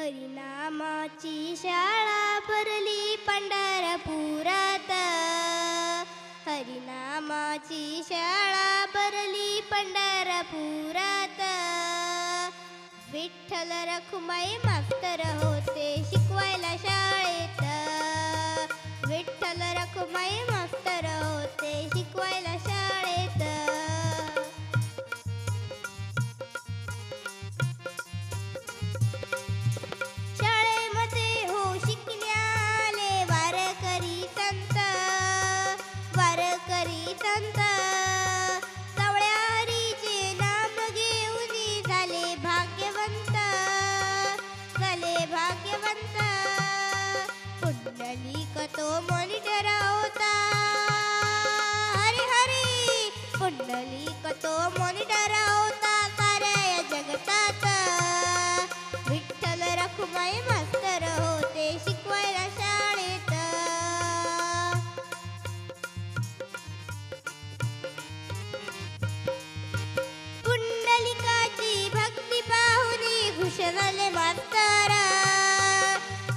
हरिनामाची शाळा भरली पंढरपुरात, हरिनामाची शाळा भरली पंढरपुरात. विठ्ठल रखुमाई मास्तर होते शिकवायला शाळेत, विठ्ठल रखुमाई मास्तर होते शिकवायला शाळेत. शाळेमध्ये हो शिकण्याले वारकरी संत, वारकरी संत. सावळ्या हरीचे नाम घेऊन झाले भाग्यवंत, झाले भाग्यवंत. पुंडलिक तो मॉनिटर होता, हरी हरी. पुंडलिक तो मॉनिटर होता साऱ्या जगतात. विठ्ठल रखुमाई मास्तर होते शिकवायला शाळेत. पुंडलिकाची भक्ती पाहुनी खुश झाले मास्तर,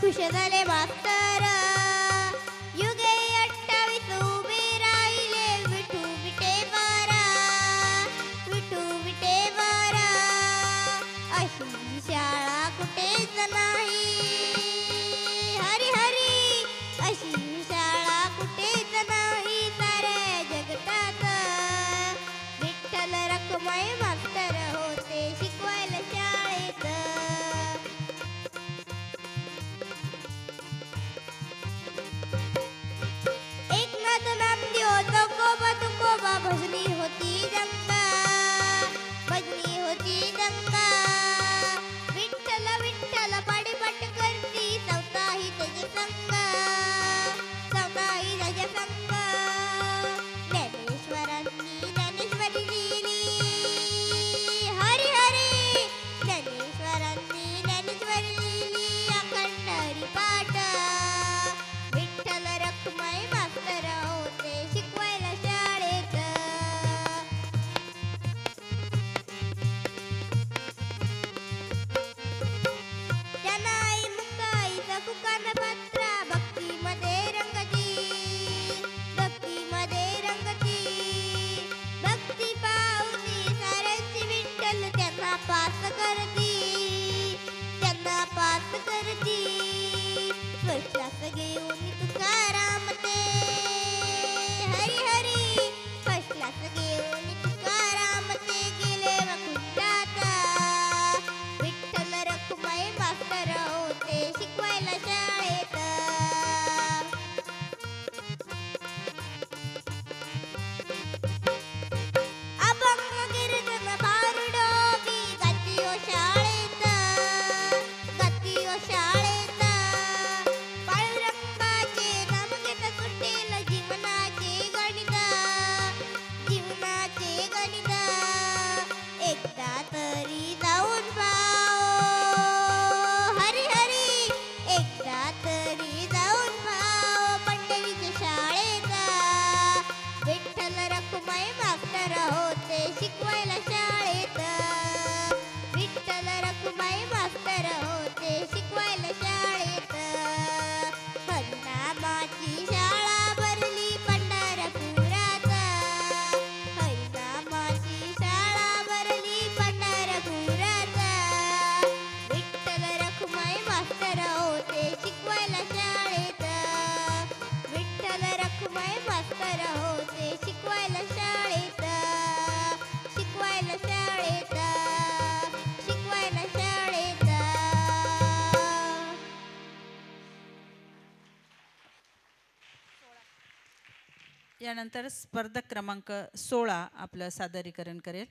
खुश झाले मास्तर. युगे 28 उभे राहिले विठू विटेवर, विठू विटेवर. अशी शाळा कुठेच नाही, हरी हरी. अशी शाळा कुठेच नाही साऱ्या जगतात. विठ्ठल रखुमाई मास्तर होते शिकवायला शाळेत. एकनाथ नामदेव तुकोबा तुकोबा भजनी होती दंगा, भजनी होती दंगा. विठ्ठल विठ्ठल पाठीपाठ करती चौथाही त्याचे संग, चौथाही त्याचे संग. ज्ञानेश्वरांनी ज्ञानेश्वरी लिहिली, हरी हरी. ज्ञानेश्वरांनी ज्ञानेश्वरी लिहिली अखंड हरिपाठ. विठ्ठल रखुमाई मास्तर होते शिकवायला शाळेत. त्यांना आई मुक्ताईचा कुकानपत्र भक्तीमध्ये रंगती, भक्तीमध्ये रंगती. भक्ती पाहुनी साऱ्यांची विठ्ठल त्यांना पास करती, त्यांना पास करती. श्वास घेऊन तुकाराम ते, हरी हरी. श्वास घेऊन तुकाराम ते गेले वकुंठात. विठ्ठल रखुमाई मास्तर होते शिकवायला शाळेत. अभंग कीर्तन भारुडोबी गाती ओ शाळेत, गाती ओ शाळेत. पांडुरंगाचे नाम घेत सुटेल जीवनाचे गणित, जीवनाचे गणित. एकदा तरी जाऊन पाहो, हरी हरी. एकदा तरी जाऊन पाहो पंढरीच्या शाळेत. विठ्ठल रखुमाई मास्तर होते शिकवायला शाळेत, विठ्ठल रखुमाई मास्तर होते शिकवायला शाळेत. हरिनामाची शाळा भरली पंढरपुरात, हरिनामाची शाळा भरली पंढरपुरात. विठ्ठल रखुमाई मास्तर होते शिकवायला शाळेत, विठ्ठल रखुमाई मास्तर होते शिकवायला शाळेत, शिकवायला शाळेत, शिकवायला शाळेत. यानंतर स्पर्धक क्रमांक 16 आपलं सादरीकरण करेल.